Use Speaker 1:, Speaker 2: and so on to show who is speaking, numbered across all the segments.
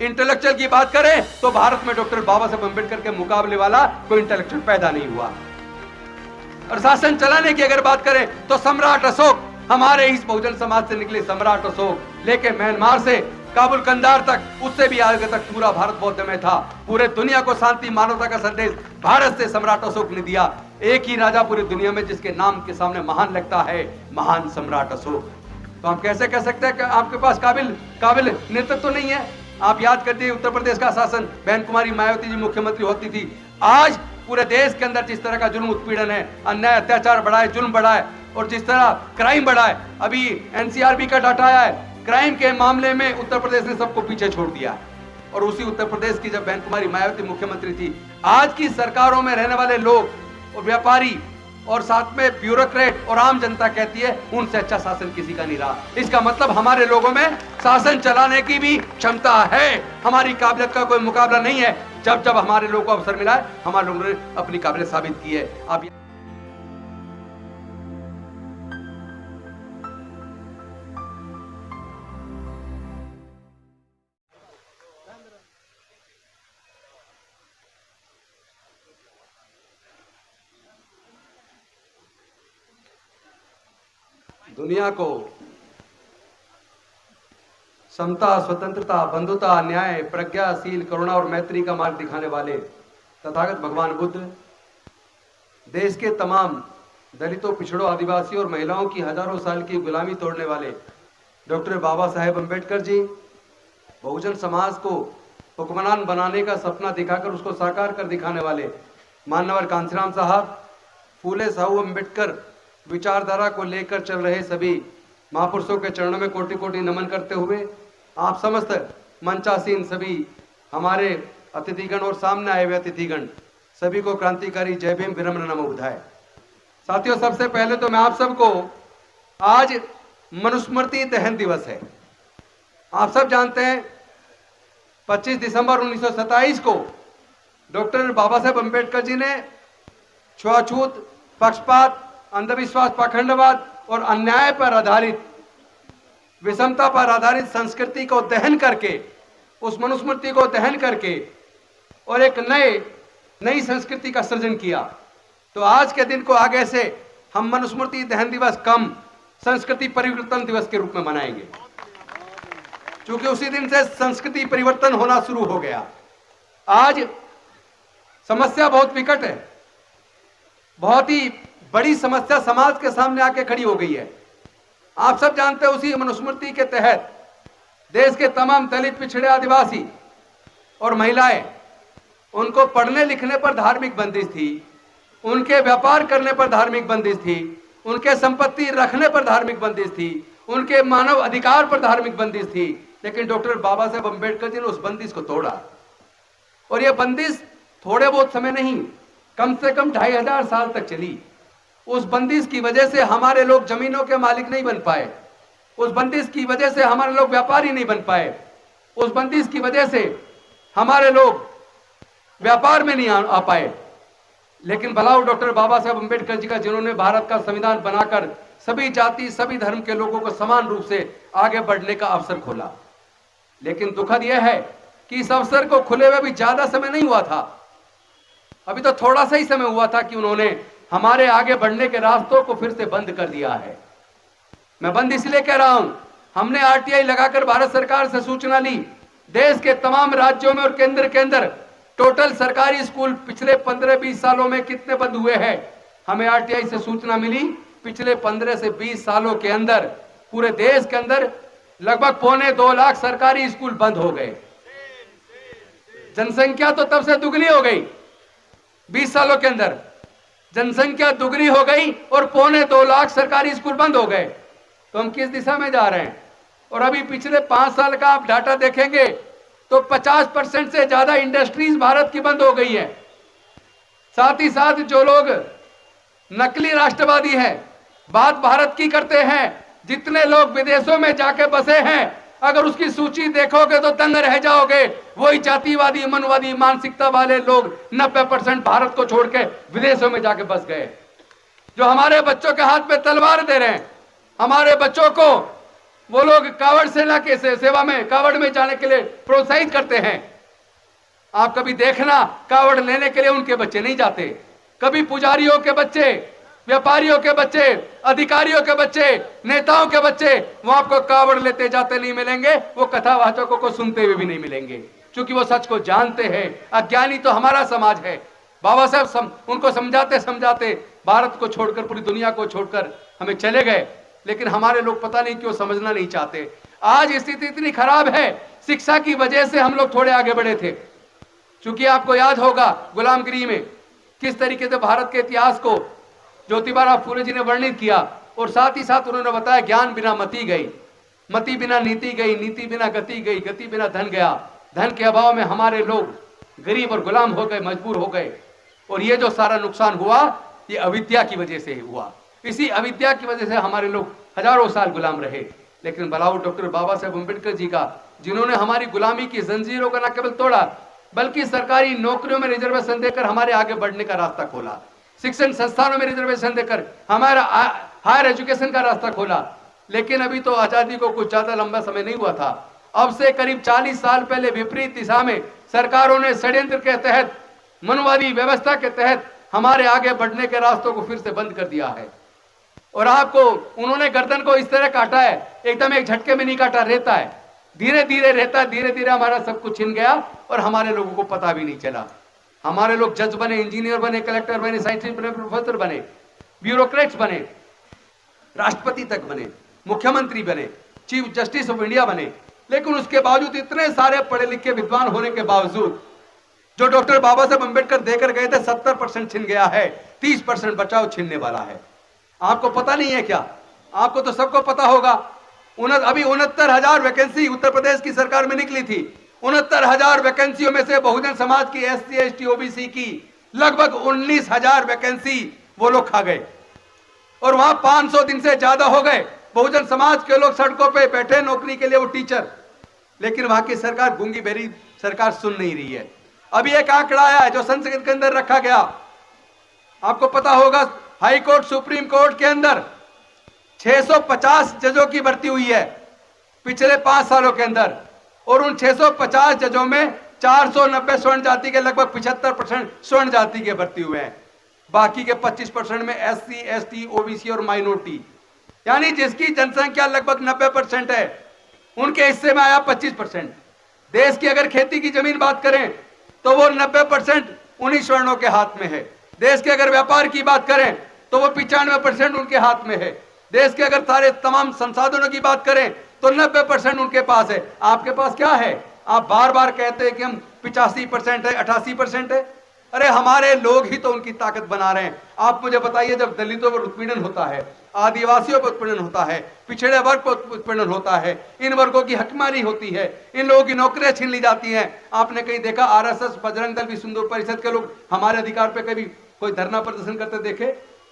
Speaker 1: Intellectual की बात करें तो भारत में डॉक्टर बाबा साहब अम्बेडकर के मुकाबले वाला कोई इंटेलेक्चुअल पैदा नहीं हुआ। और शासन चलाने की अगर बात करें तो सम्राट अशोक, हमारे इस बहुजन समाज से निकले सम्राट अशोक लेके म्यांमार से काबुल कंधार तक, उससे भी आगे तक पूरा भारत बौद्ध में था। पूरे दुनिया को शांति मानवता का संदेश भारत से सम्राट अशोक ने दिया। एक ही राजा पूरी दुनिया में जिसके नाम के सामने महान लगता है, महान सम्राट अशोक। तो हम कैसे कह सकते हैं कि आपके पास काबिल नेतृत्व तो नहीं है? आप याद करते उत्तर प्रदेश का शासन बहन कुमारी मायावती जी मुख्यमंत्री होती थी। आज पूरे देश के अंदर जिस तरह का जुल्म उत्पीड़न है, अन्याय अत्याचार बढ़ा है, जुल्म बढ़ा है और जिस तरह क्राइम बढ़ा है, अभी एनसीआरबी का डाटा आया है, क्राइम के मामले में उत्तर प्रदेश ने सबको पीछे छोड़ दिया। और उसी उत्तर प्रदेश की जब बहन कुमारी मायावती मुख्यमंत्री थी, आज की सरकारों में रहने वाले लोग और व्यापारी और साथ में ब्यूरोक्रेट और आम जनता कहती है उनसे अच्छा शासन किसी का नहीं रहा। इसका मतलब हमारे लोगों में शासन चलाने की भी क्षमता है, हमारी काबिलियत का कोई मुकाबला नहीं है। जब जब हमारे लोगों को अवसर मिला है, हमारे लोगों ने अपनी काबिलियत साबित की है। आप दुनिया को समता, स्वतंत्रता, बंधुता, न्याय, प्रज्ञाशील, करुणा और मैत्री का मार्ग दिखाने वाले तथागत भगवान बुद्ध, देश के तमाम दलितों, पिछड़ों, आदिवासियों और महिलाओं की हजारों साल की गुलामी तोड़ने वाले डॉक्टर बाबा साहेब अम्बेडकर जी, बहुजन समाज को हुक्मरान बनाने का सपना दिखाकर उसको साकार कर दिखाने वाले मान्यवर कांशीराम साहब, फूले साहू अम्बेडकर विचारधारा को लेकर चल रहे सभी महापुरुषों के चरणों में कोटि कोटि नमन करते हुए आप समस्त मंचासीन सभी हमारे अतिथिगण और सामने आए हुए अतिथिगण सभी को क्रांतिकारी जय भीम विनम्र नमो बुधाए। साथियों, सबसे पहले तो मैं आप सबको, आज मनुस्मृति दहन दिवस है। आप सब जानते हैं 25 दिसंबर 1927 को डॉक्टर बाबा साहेब अम्बेडकर जी ने छुआछूत, पक्षपात, अंधविश्वास, पाखंडवाद और अन्याय पर आधारित, विषमता पर आधारित संस्कृति को दहन करके, उस मनुस्मृति को दहन करके और एक नई संस्कृति का सृजन किया। तो आज के दिन को आगे से हम मनुस्मृति दहन दिवस कम संस्कृति परिवर्तन दिवस के रूप में मनाएंगे, क्योंकि उसी दिन से संस्कृति परिवर्तन होना शुरू हो गया। आज समस्या बहुत विकट है, बहुत ही बड़ी समस्या समाज के सामने आके खड़ी हो गई है। आप सब जानते हैं उसी मनुस्मृति के तहत देश के तमाम दलित, पिछड़े, आदिवासी और महिलाएं, उनको पढ़ने लिखने पर धार्मिक बंदिश थी, उनके व्यापार करने पर धार्मिक बंदिश थी, उनके संपत्ति रखने पर धार्मिक बंदिश थी, उनके मानव अधिकार पर धार्मिक बंदिश थी। लेकिन डॉक्टर बाबा साहेब अम्बेडकर जी ने उस बंदिश को तोड़ा। और यह बंदिश थोड़े बहुत समय नहीं, कम से कम 2500 साल तक चली। उस बंदिश की वजह से हमारे लोग जमीनों के मालिक नहीं बन पाए, उस बंदिश की वजह से हमारे लोग व्यापारी नहीं बन पाए, उस बंदिश की वजह से हमारे लोग व्यापार में नहीं आ पाए। लेकिन भला डॉक्टर बाबा साहेब अम्बेडकर जी का, जिन्होंने भारत का संविधान बनाकर सभी जाति, सभी धर्म के लोगों को समान रूप से आगे बढ़ने का अवसर खोला। लेकिन दुखद यह है कि इस अवसर को खुले हुए भी ज्यादा समय नहीं हुआ था, अभी तो थोड़ा सा ही समय हुआ था कि उन्होंने हमारे आगे बढ़ने के रास्तों को फिर से बंद कर दिया है। मैं बंद इसलिए कह रहा हूं, हमने आरटीआई लगाकर भारत सरकार से सूचना ली, देश के तमाम राज्यों में और केंद्र के अंदर टोटल सरकारी स्कूल पिछले 15-20 सालों में कितने बंद हुए हैं। हमें आरटीआई से सूचना मिली, पिछले 15 से 20 सालों के अंदर पूरे देश के अंदर लगभग 1.25 लाख सरकारी स्कूल बंद हो गए। जनसंख्या तो तब से दुगनी हो गई, 20 सालों के अंदर जनसंख्या दुगनी हो गई और 1.25 लाख सरकारी स्कूल बंद हो गए। तो हम किस दिशा में जा रहे हैं? और अभी पिछले 5 साल का आप डाटा देखेंगे तो 50% से ज्यादा इंडस्ट्रीज भारत की बंद हो गई है। साथ ही साथ जो लोग नकली राष्ट्रवादी हैं, बात भारत की करते हैं, जितने लोग विदेशों में जाके बसे हैं, अगर उसकी सूची देखोगे तो दंग रह जाओगे। वही जातिवादी, मनवादी मानसिकता वाले लोग 90% भारत को छोड़ के विदेशों में जाके बस गए, जो हमारे बच्चों के हाथ में तलवार दे रहे हैं, हमारे बच्चों को वो लोग कावड़ सेना के सेवा में, कावड़ में जाने के लिए प्रोत्साहित करते हैं। आप कभी देखना, कावड़ लेने के लिए उनके बच्चे नहीं जाते। कभी पुजारियों के बच्चे, व्यापारियों के बच्चे, अधिकारियों के बच्चे, नेताओं के बच्चे वहां आपको कावड़ लेते जाते नहीं मिलेंगे। वो कथावाचकों को सुनते हुए भी नहीं मिलेंगे, क्योंकि वो सच को जानते हैं। अज्ञानी तो हमारा समाज है। बाबा साहब उनको समझाते समझाते भारत को छोड़कर, पूरी दुनिया को छोड़कर हमें चले गए, लेकिन हमारे लोग पता नहीं क्यों समझना नहीं चाहते। आज स्थिति इतनी खराब है, शिक्षा की वजह से हम लोग थोड़े आगे बढ़े थे। क्योंकि आपको याद होगा गुलामगिरी में किस तरीके से भारत के इतिहास को ज्योतिबा फूले जी ने वर्णित किया, और साथ ही साथ उन्होंने बताया ज्ञान बिना मति गई, मति बिना नीति गई, नीति बिना गति गई, गति बिना धन गया। धन के अभाव में हमारे लोग गरीब और गुलाम हो गए, मजबूर हो गए। और ये जो सारा नुकसान हुआ, ये अविद्या की वजह से हुआ। इसी अविद्या की वजह से हमारे लोग हजारों साल गुलाम रहे। लेकिन बलाउ डॉक्टर बाबा साहेब अम्बेडकर जी का, जिन्होंने हमारी गुलामी की जंजीरों को न केवल तोड़ा, बल्कि सरकारी नौकरियों में रिजर्वेशन देकर हमारे आगे बढ़ने का रास्ता खोला, शिक्षण संस्थानों में रिजर्वेशन देकर हमारा हायर एजुकेशन का रास्ता खोला। लेकिन अभी तो आजादी को कुछ ज्यादा लंबा समय नहीं हुआ था। अब से करीब 40 साल पहले विपरीत दिशा में सरकारों ने षड्यंत्र के तहत, मनवादी व्यवस्था के तहत हमारे आगे बढ़ने के रास्तों को फिर से बंद कर दिया है। और आपको उन्होंने गर्दन को इस तरह काटा है, एकदम एक झटके में नहीं काटा, रहता है, धीरे धीरे रहता है, धीरे धीरे हमारा सब कुछ छिन गया और हमारे लोगों को पता भी नहीं चला। हमारे लोग जज बने, इंजीनियर बने, कलेक्टर बने, साइंटिस्ट बने, प्रोफेसर बने, ब्यूरोक्रेट्स बने, राष्ट्रपति तक बने, मुख्यमंत्री बने, चीफ जस्टिस ऑफ इंडिया बने। लेकिन उसके बावजूद, इतने सारे पढ़े लिखे विद्वान होने के बावजूद, जो डॉक्टर बाबा साहब अम्बेडकर देकर गए थे, 70% छिन गया है, 30% बचाव छिनने वाला है। आपको पता नहीं है क्या? आपको तो सबको पता होगा। अभी 69,000 वैकेंसी उत्तर प्रदेश की सरकार में निकली थी। 69,000 वैकेंसियों में से बहुजन समाज की, SC ST OBC की लगभग 19,000 वैकेंसी वो लोग खा गए। और वहां 500 दिन से ज्यादा हो गए बहुजन समाज के लोग सड़कों पे बैठे नौकरी के लिए, वो टीचर। लेकिन वहां की सरकार गूंगी बहरी सरकार सुन नहीं रही है। अभी एक आंकड़ा आया है जो संसद के अंदर रखा गया, आपको पता होगा, हाई कोर्ट, सुप्रीम कोर्ट के अंदर 650 जजों की भर्ती हुई है पिछले 5 सालों के अंदर। और उन 650 जजों में 490 स्वर्ण जाति के, लगभग 75% स्वर्ण जाति के भर्ती हुए हैं। बाकी के 25% में SC ST OBC और माइनॉरिटी, यानी जिसकी जनसंख्या लगभग 90% है, उनके हिस्से में आया 25%। देश की अगर खेती की जमीन बात करें तो वो 90% उन्हीं स्वर्णों के हाथ में है। देश के अगर व्यापार की बात करें तो वो 95% उनके हाथ में है। देश के अगर सारे तमाम संसाधनों की बात करें तो 90% उनके पास है। आपके पास क्या है? आप बार बार कहते हैं कि हम 85% है, 88% है। अरे हमारे लोग ही तो उनकी ताकत बना रहे हैं। आप मुझे बताइए, जब दलितों पर उत्पीड़न होता है, आदिवासियों पर उत्पीड़न होता है, पिछड़े वर्ग पर उत्पीड़न होता है, इन वर्गों की हकमारी होती है, इन लोगों की नौकरियां छीन ली जाती हैं, आपने कहीं देखा RSS, बजरंग दल, विश्व हिंदू परिषद के लोग हमारे अधिकार पे कभी कोई धरना प्रदर्शन करते देखे?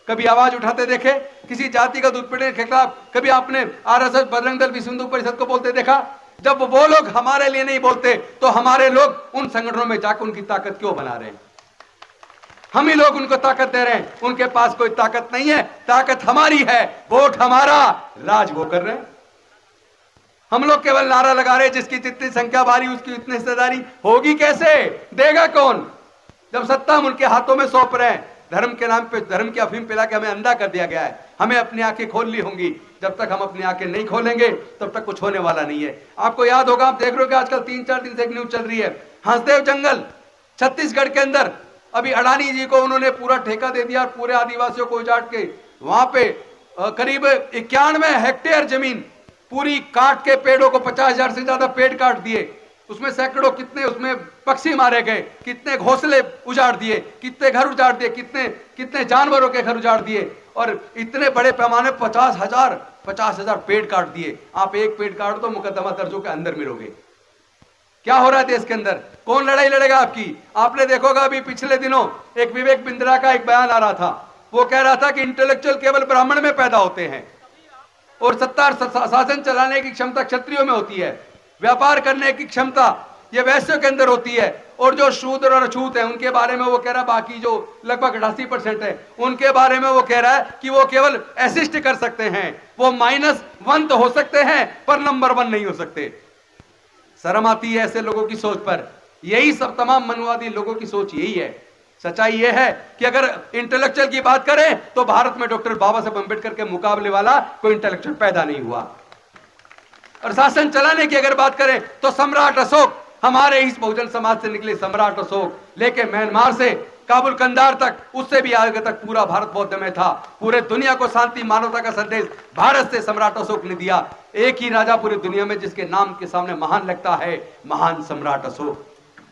Speaker 1: कभी आवाज उठाते देखे? किसी जाति का उत्पीड़न के खिलाफ कभी आपने RSS, बजरंग दल, विश्व हिंदू परिषद को बोलते देखा? जब वो लोग हमारे लिए नहीं बोलते तो हमारे लोग उन संगठनों में जाकर उनकी ताकत क्यों बना रहे हैं? हम ही लोग उनको ताकत दे रहे हैं, उनके पास कोई ताकत नहीं है। ताकत हमारी है, वोट हमारा, राज वो कर रहे हैं। हम लोग केवल नारा लगा रहे हैं, जिसकी जितनी संख्या भारी उसकी उतनी हिस्सेदारी होगी। कैसे देगा कौन, जब सत्ता हम उनके हाथों में सौंप रहे हैं? धर्म के नाम पे धर्म की अफीम पिला के हमें अंधा कर दिया गया है। हमें अपनी आंखें खोलनी होंगी। जब तक हम अपनी आंखें नहीं खोलेंगे तब तक कुछ होने वाला नहीं है। आपको याद होगा, आप देख रहे हो कि आजकल 3-4 दिन से एक न्यूज चल रही है, हंसदेव जंगल छत्तीसगढ़ के अंदर, अभी अडानी जी को उन्होंने पूरा ठेका दे दिया, पूरे आदिवासियों को उजाड़ के वहां पे करीब 91 हेक्टेयर जमीन पूरी काट के, पेड़ों को 50,000 से ज्यादा पेड़ काट दिए, उसमें सैकड़ों, कितने उसमें पक्षी मारे गए, कितने घोंसले उजाड़ दिए, कितने घर उजाड़ दिए, कितने जानवरों के घर उजाड़ दिए, और इतने बड़े पैमाने 50,000 पेड़ काट दिए। आप एक पेड़ काट दो, मुकदमा दर्ज होकर अंदर मिलोगे। क्या हो रहा है देश के अंदर? कौन लड़ाई लड़ेगा आपकी? आपने देखोगा अभी पिछले दिनों एक विवेक बिंद्रा का एक बयान आ रहा था, वो कह रहा था कि इंटेलेक्चुअल केवल ब्राह्मण में पैदा होते हैं और सत्ता शासन चलाने की क्षमता क्षत्रियों में होती है, व्यापार करने की क्षमता ये वैश्यों के अंदर होती है। और जो शूद्र और अछूत है उनके बारे में वो कह रहा है, बाकी जो लगभग 88% है उनके बारे में वो कह रहा है कि वो केवल असिस्ट कर सकते हैं, वो -1 तो हो सकते हैं पर नंबर 1 नहीं हो सकते। शर्म आती है ऐसे लोगों की सोच पर। यही सब तमाम मनुवादी लोगों की सोच यही है। सच्चाई यह है कि अगर इंटेलेक्चुअल की बात करें तो भारत में डॉक्टर बाबा साहब अम्बेडकर के मुकाबले वाला कोई इंटेलेक्चुअल पैदा नहीं हुआ। और शासन चलाने की अगर बात करें तो सम्राट अशोक, हमारे इस बहुजन समाज से निकले सम्राट अशोक लेके म्यांमार से काबुल कंधार तक, उससे भी आगे तक पूरा भारत बौद्ध में था। पूरे दुनिया को शांति मानवता का संदेश भारत से सम्राट अशोक ने दिया। एक ही राजा पूरी दुनिया में जिसके नाम के सामने महान लगता है, महान सम्राट अशोक।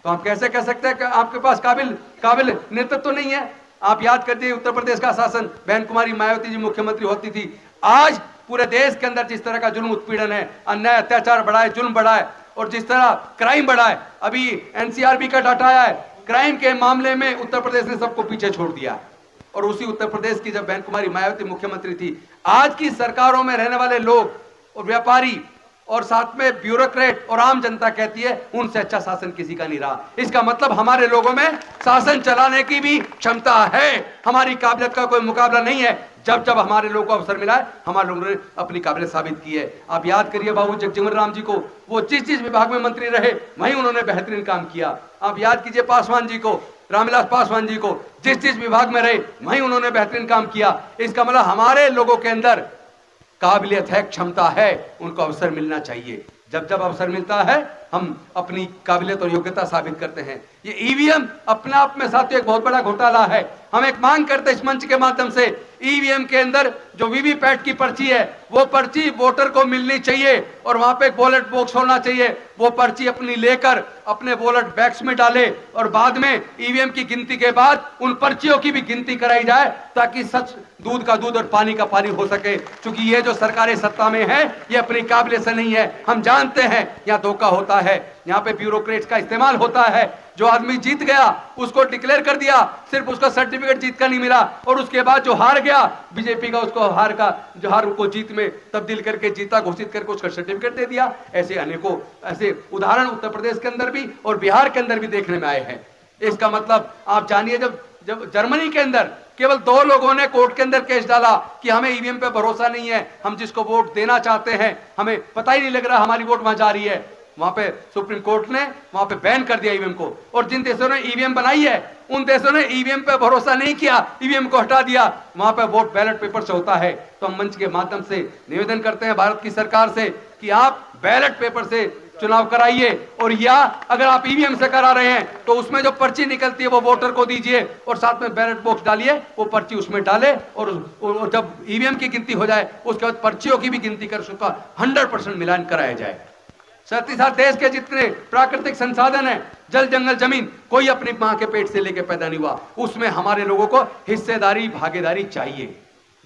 Speaker 1: तो हम कैसे कह सकते हैं कि आपके पास काबिल नेतृत्व तो नहीं है? आप याद कर दिए उत्तर प्रदेश का शासन बहन कुमारी मायावती जी मुख्यमंत्री होती थी। आज पूरे देश के अंदर जिस तरह का जुल्म उत्पीड़न है, अन्याय अत्याचार बढ़ा है, जुल्म बढ़ा है और जिस तरह क्राइम बढ़ा है, अभी एनसीआरबी का डाटा आया है, क्राइम के मामले में उत्तर प्रदेश ने सबको पीछे छोड़ दिया। और उसी उत्तर प्रदेश की जब बहन कुमारी मायावती मुख्यमंत्री थी, आज की सरकारों में रहने वाले लोग और व्यापारी और साथ में ब्यूरोक्रेट और आम जनता कहती है उनसे अच्छा शासन किसी का नहीं रहा। इसका मतलब हमारे लोगों में शासन चलाने की भी क्षमता है, हमारी काबिलियत का कोई मुकाबला नहीं है। जब जब हमारे लोगों को अवसर मिला है, हमारे लोगों ने अपनी काबिलियत साबित की है। आप याद करिए बाबू जगजीवन राम जी को, वो जिस विभाग में मंत्री रहे वहीं उन्होंने बेहतरीन काम किया। आप याद कीजिए पासवान जी को, रामविलास पासवान जी को, जिस विभाग में रहे वहीं उन्होंने बेहतरीन काम किया। इसका मतलब हमारे लोगों के अंदर काबिलियत है, क्षमता है, उनको अवसर मिलना चाहिए। जब जब अवसर मिलता है हम अपनी काबिलियत और योग्यता साबित करते हैं। ये ईवीएम अपने आप में साथियों एक बहुत बड़ा घोटाला है। हम एक मांग करते हैं इस मंच के माध्यम से, ईवीएम के अंदर जो वीवीपैट की पर्ची है वो पर्ची वोटर को मिलनी चाहिए और वहां पे एक बैलेट बॉक्स होना चाहिए। वो पर्ची अपनी लेकर अपने बैलेट बैग्स में डाले और बाद में ईवीएम की गिनती के बाद उन पर्चियों की भी गिनती कराई जाए ताकि सच दूध का दूध और पानी का पानी हो सके। क्योंकि ये जो सरकारें सत्ता में है ये अपनी काबिलियत से नहीं है। हम जानते हैं यहाँ धोखा होता है, यहाँ पे ब्यूरोक्रेट्स का इस्तेमाल होता है। जो आदमी जीत गया उसको डिक्लेयर कर दिया, सिर्फ उसका सर्टिफिकेट जीत का नहीं मिला और उसके बाद जो हार गया बीजेपी का, उसको हार को जीत में तब्दील करके जीता घोषित करके उसका सर्टिफिकेट दे दिया। ऐसे अनेकों ऐसे उदाहरण उत्तर प्रदेश के अंदर भी और बिहार के अंदर भी देखने में आए हैं। इसका मतलब आप जानिए, जब जर्मनी के अंदर केवल 2 लोगों ने कोर्ट के अंदर केस डाला कि हमें ईवीएम पे भरोसा नहीं है, हम जिसको वोट देना चाहते हैं हमें पता ही नहीं लग रहा हमारी वोट वहां जा रही है, वहां पे सुप्रीम कोर्ट ने वहां पे बैन कर दिया ईवीएम को। और जिन देशों ने ईवीएम बनाई है उन देशों ने ईवीएम पे भरोसा नहीं किया, ईवीएम को हटा दिया, वहां पे वोट बैलेट पेपर से होता है। तो हम मंच के माध्यम से निवेदन करते हैं भारत की सरकार से कि आप बैलेट पेपर से चुनाव कराइए और या अगर आप ईवीएम से करा रहे हैं तो उसमें जो पर्ची निकलती है वो वोटर को दीजिए और साथ में बैलेट बॉक्स डालिए, वो पर्ची उसमें डाले और जब ईवीएम की गिनती हो जाए उसके बाद पर्चियों की भी गिनती कर उसका 100% मिलान कराया जाए। साथ ही साथ देश के जितने प्राकृतिक संसाधन है, जल जंगल जमीन, कोई अपनी मां के पेट से लेके पैदा नहीं हुआ, उसमें हमारे लोगों को हिस्सेदारी भागीदारी चाहिए।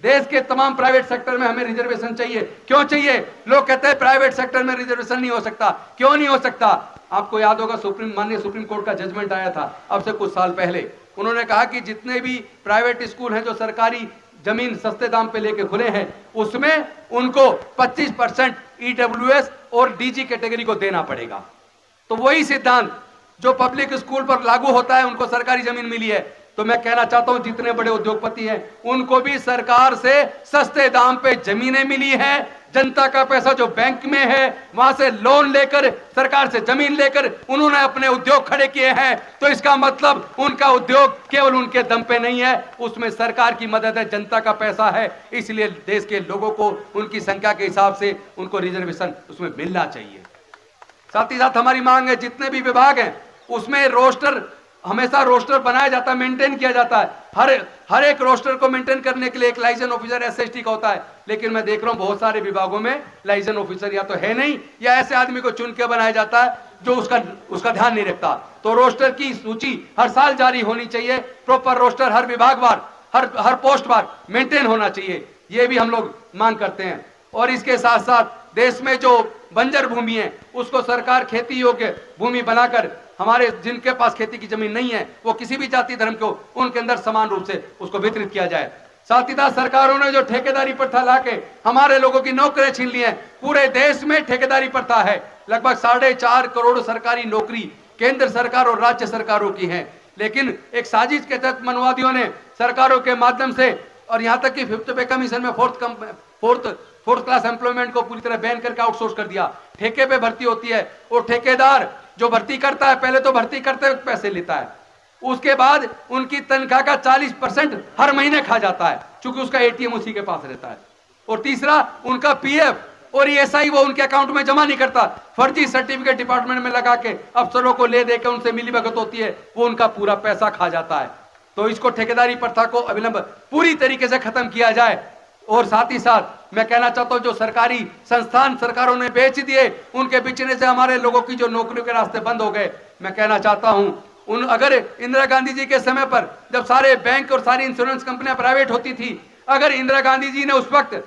Speaker 1: देश के तमाम प्राइवेट सेक्टर में हमें रिजर्वेशन चाहिए। क्यों चाहिए? लोग कहते हैं प्राइवेट सेक्टर में रिजर्वेशन नहीं हो सकता। क्यों नहीं हो सकता? आपको याद होगा माननीय सुप्रीम कोर्ट का जजमेंट आया था अब से कुछ साल पहले। उन्होंने कहा कि जितने भी प्राइवेट स्कूल हैं जो सरकारी जमीन सस्ते दाम पे लेके खुले हैं उसमें उनको 25% ईडब्ल्यूएस और डीजी कैटेगरी को देना पड़ेगा। तो वही सिद्धांत जो पब्लिक स्कूल पर लागू होता है, उनको सरकारी जमीन मिली है। तो मैं कहना चाहता हूं जितने बड़े उद्योगपति हैं उनको भी सरकार से सस्ते दाम पे जमीनें मिली है। जनता का पैसा जो बैंक में है वहां से लोन लेकर, सरकार से जमीन लेकर उन्होंने अपने उद्योग खड़े किए हैं। तो इसका मतलब उनका उद्योग केवल उनके दम पे नहीं है, उसमें सरकार की मदद है, जनता का पैसा है। इसलिए देश के लोगों को उनकी संख्या के हिसाब से उनको रिजर्वेशन उसमें मिलना चाहिए। साथ ही साथ हमारी मांग है जितने भी विभाग हैं उसमें रोस्टर, हमेशा रोस्टर बनाया जाता है, मेंटेन किया जाता है। हर एक रोस्टर को मेंटेन करने के लिए एक लाइसेंस ऑफिसर एसएसटी का होता है। लेकिन मैं देख रहा हूं बहुत सारे विभागों में लाइसेंस ऑफिसर या तो है नहीं या ऐसे आदमी को चुन के बनाया जाता है जो उसका ध्यान नहीं रखता। तो रोस्टर की सूची हर साल जारी होनी चाहिए, प्रॉपर रोस्टर हर विभाग वार, हर पोस्ट वार मेंटेन होना चाहिए। ये भी हम लोग मांग करते हैं। और इसके साथ साथ देश में जो बंजर भूमि है उसको सरकार खेती योग्य भूमि बनाकर, हमारे जिनके पास खेती की जमीन नहीं है वो किसी भी जाति धर्म को, उनके अंदर समान रूप से उसको वितरित किया जाए। साथ ही साथ सरकारों ने जो ठेकेदारी प्रथा लाके हमारे लोगों की नौकरियां छीन ली हैं, पूरे देश में ठेकेदारी प्रथा है। लगभग 4.5 करोड़ सरकारी नौकरी केंद्र सरकार और राज्य सरकारों की हैं। लेकिन एक साजिश के तहत मनवादियों ने सरकारों के माध्यम से, और यहां तक कि फिफ्थ पे कमीशन में फोर्थ क्लास एम्प्लॉयमेंट को पूरी तरह बैन करके आउटसोर्स कर दिया। ठेके पे भर्ती होती है और ठेकेदार जो भर्ती करता है पहले तो भर्ती करते वक्त पैसे लेता है, उसके बाद उनकी तनख्वाह का 40% हर महीने खा जाता है, क्योंकि उसका एटीएम उसी के पास रहता है। और तीसरा, उनका पीएफ और ईएसआई वो उनके अकाउंट में जमा नहीं करता, फर्जी सर्टिफिकेट डिपार्टमेंट में लगा के अफसरों को ले देकर उनसे मिलीभगत होती है, वो उनका पूरा पैसा खा जाता है। तो इसको ठेकेदारी प्रथा को अविलंब पूरी तरीके से खत्म किया जाए। और साथ ही साथ मैं कहना चाहता हूं, जो सरकारी संस्थान सरकारों ने बेच दिए, उनके बेचने से हमारे लोगों की जो नौकरियों के रास्ते बंद हो गए। मैं कहना चाहता हूं, अगर इंदिरा गांधी जी के समय पर जब सारे बैंक और सारी इंश्योरेंस कंपनियां प्राइवेट होती थी, अगर इंदिरा गांधी जी ने उस वक्त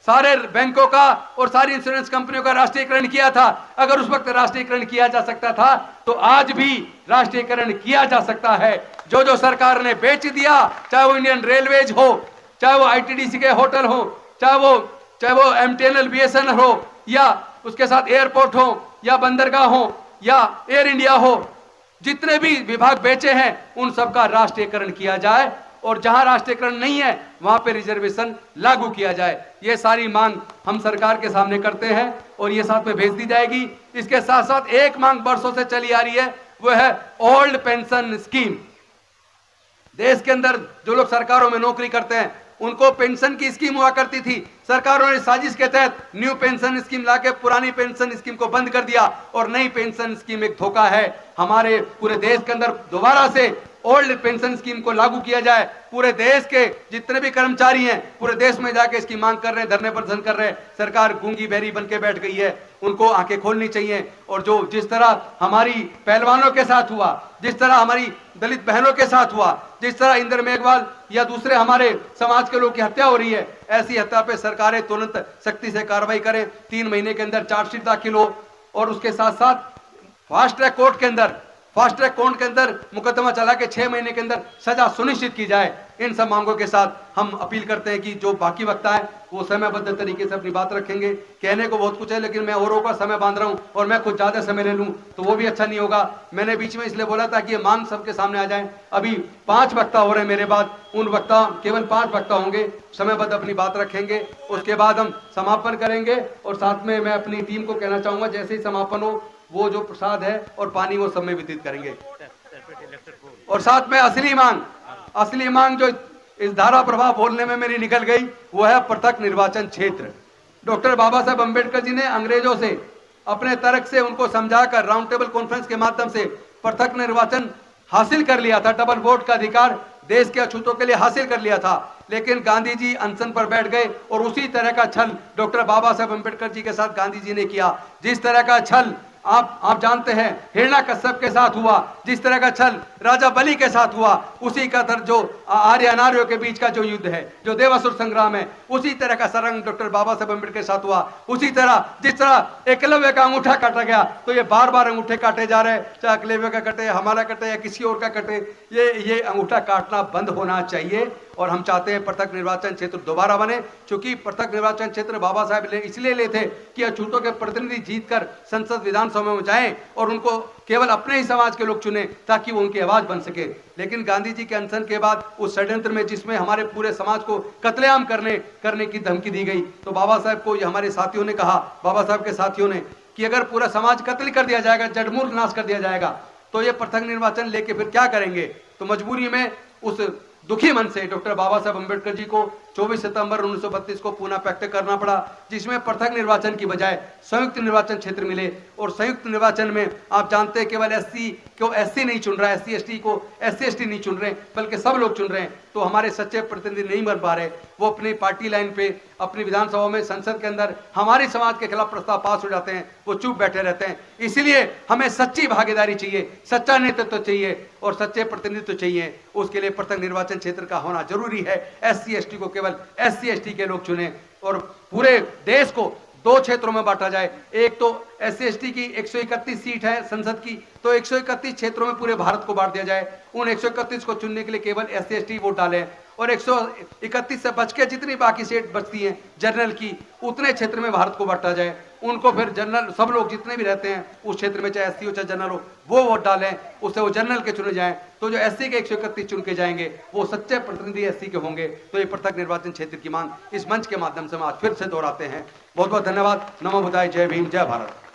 Speaker 1: सारे बैंकों का और सारी इंश्योरेंस कंपनियों का राष्ट्रीयकरण किया था, अगर उस वक्त राष्ट्रीयकरण किया जा सकता था, तो आज भी राष्ट्रीयकरण किया जा सकता है। जो सरकार ने बेच दिया, चाहे वो इंडियन रेलवेज हो, चाहे वो आईटीडीसी के होटल हो, चाहे वो एमटीएनएल बीएसएनएल हो, या उसके साथ एयरपोर्ट हो, या बंदरगाह हो, या एयर इंडिया हो, जितने भी विभाग बेचे हैं उन सबका राष्ट्रीयकरण किया जाए, और जहां राष्ट्रीयकरण नहीं है वहां पे रिजर्वेशन लागू किया जाए। ये सारी मांग हम सरकार के सामने करते हैं और ये साथ में भेज दी जाएगी। इसके साथ साथ एक मांग बरसों से चली आ रही है, वो है ओल्ड पेंशन स्कीम। देश के अंदर जो लोग सरकारों में नौकरी करते हैं उनको पेंशन की स्कीम हुआ करती थी, सरकारों ने साजिश के तहत न्यू पेंशन स्कीम लाके पुरानी पेंशन स्कीम को बंद कर दिया, और नई पेंशन स्कीम एक धोखा है। हमारे पूरे देश के अंदर दोबारा से ओल्ड पेंशन स्कीम को लागू किया जाए। पूरे देश के जितने भी कर्मचारी हैं पूरे देश में जाके इसकी मांग कर रहे हैं, धरने प्रदर्शन कर रहे हैं। सरकार गूंगी बहरी बन के बैठ गई है, उनको आंखें खोलनी चाहिए। और जो जिस तरह हमारी पहलवानों के साथ हुआ, जिस तरह हमारी दलित बहनों के साथ हुआ, जिस तरह इंदर मेघवाल या दूसरे हमारे समाज के लोग की हत्या हो रही है, ऐसी हत्या पे सरकारें तुरंत सख्ती से कार्रवाई करें। 3 महीने के अंदर चार्जशीट दाखिल हो, और उसके साथ साथ फास्ट ट्रैक कोर्ट के अंदर मुकदमा चला के 6 महीने के अंदर सजा सुनिश्चित की जाए। इन सब मांगों के साथ हम अपील करते हैं कि जो बाकी वक्ता है वो समयबद्ध तरीके से अपनी बात रखेंगे। कहने को बहुत कुछ है, लेकिन मैं औरों का समय बांध रहा हूं और मैं खुद ज्यादा समय ले लूं तो वो भी अच्छा नहीं होगा। मैंने बीच में इसलिए बोला था कि ये मांग सबके सामने आ जाए। अभी 5 वक्ता हो रहे हैं मेरे बाद, उन वक्ता केवल 5 वक्ता होंगे, समयबद्ध अपनी बात रखेंगे, उसके बाद हम समापन करेंगे। और साथ में मैं अपनी टीम को कहना चाहूंगा, जैसे ही समापन हो वो जो प्रसाद है और पानी वो सब में वितरित करेंगे। और साथ में असली मांग जो इस धारा प्रभाव बोलने में मेरी निकल गई, वो है पृथक निर्वाचन क्षेत्र। डॉक्टर बाबा साहब अम्बेडकर जी ने अंग्रेजों से अपने तर्क से उनको समझाकर राउंड टेबल कॉन्फ्रेंस के माध्यम से पृथक निर्वाचन हासिल कर लिया था, डबल वोट का अधिकार देश के अछूतों के लिए हासिल कर लिया था। लेकिन गांधी जी अनशन पर बैठ गए और उसी तरह का छल डॉक्टर बाबा साहब अम्बेडकर जी के साथ गांधी जी ने किया। जिस तरह का छल आप जानते हैं हिरण्यकश्यप के साथ हुआ, जिस तरह का छल राजा बलि के साथ हुआ, उसी का जो आर्य अनार्यों के बीच का जो युद्ध है, जो देवासुर संग्राम है, उसी तरह का सरंग डॉक्टर बाबा साहब अम्बेडकर के साथ हुआ। उसी तरह जिस तरह एकलव्य का अंगूठा काटा गया, तो ये बार बार अंगूठे काटे जा रहे हैं, चाहे एकलव्य का कटे, हमारा कटे या किसी और का कटे, ये अंगूठा काटना बंद होना चाहिए। और हम चाहते हैं पृथक निर्वाचन क्षेत्र दोबारा बने, क्योंकि पृथक निर्वाचन क्षेत्र बाबा साहब इसलिए ले थे कि अछूतों के प्रतिनिधि जीतकर संसद विधानसभा में जाएं और उनको केवल अपने ही समाज के लोग चुने ताकि वो उनकी आवाज बन सके। लेकिन गांधी जी के अनशन के बाद उस षड्यंत्र में जिसमें हमारे पूरे समाज को कत्लेआम करने की धमकी दी गई, तो बाबा साहब को हमारे साथियों ने कहा, बाबा साहब के साथियों ने, कि अगर पूरा समाज कत्ल कर दिया जाएगा, जड़मूल नाश कर दिया जाएगा, तो ये पृथक निर्वाचन लेके फिर क्या करेंगे। तो मजबूरी में उस दुखी मन से डॉक्टर बाबा साहब अम्बेडकर जी को 24 सितंबर 1932 को पुनः पैक्ट करना पड़ा, जिसमें पृथक निर्वाचन की बजाय संयुक्त निर्वाचन क्षेत्र मिले। और संयुक्त निर्वाचन में आप जानते हैं केवल एससी को एससी नहीं चुन रहा है, एससी एसटी को एससी एसटी नहीं चुन रहे, बल्कि सब लोग चुन रहे हैं। तो हमारे सच्चे प्रतिनिधि नहीं बन पा रहे, वो अपनी पार्टी लाइन पे अपनी विधानसभा में संसद के अंदर हमारे समाज के खिलाफ प्रस्ताव पास हो जाते हैं, वो चुप बैठे रहते हैं। इसलिए हमें सच्ची भागीदारी चाहिए, सच्चा नेतृत्व चाहिए और सच्चे प्रतिनिधित्व चाहिए। उसके लिए पृथक निर्वाचन क्षेत्र का होना जरूरी है। एससी एसटी को केवल एससी एसटी के लोग चुने और पूरे देश को 2 क्षेत्रों में बांटा जाए। एक तो एससी एसटी की 131 सीट है संसद की, तो 131 क्षेत्रों में पूरे भारत को बांट दिया जाए। उन 131 को चुनने के लिए केवल एससी एसटी वोट डालें और 131 से बच के जितनी बाकी सीट बचती हैं जनरल की, उतने क्षेत्र में भारत को बांटा जाए। उनको फिर जनरल, सब लोग जितने भी रहते हैं उस क्षेत्र में, चाहे एससी हो चाहे जनरल हो, वो वोट डालें, उससे वो जनरल के चुने जाएं। तो जो एससी के 131 चुन के जाएंगे वो सच्चे प्रतिनिधि एससी के होंगे। तो ये पृथक निर्वाचन क्षेत्र की मांग इस मंच के माध्यम से हम आज फिर से दोहराते हैं। बहुत बहुत धन्यवाद। नमो बुद्धाय। जय भीम, जय भारत।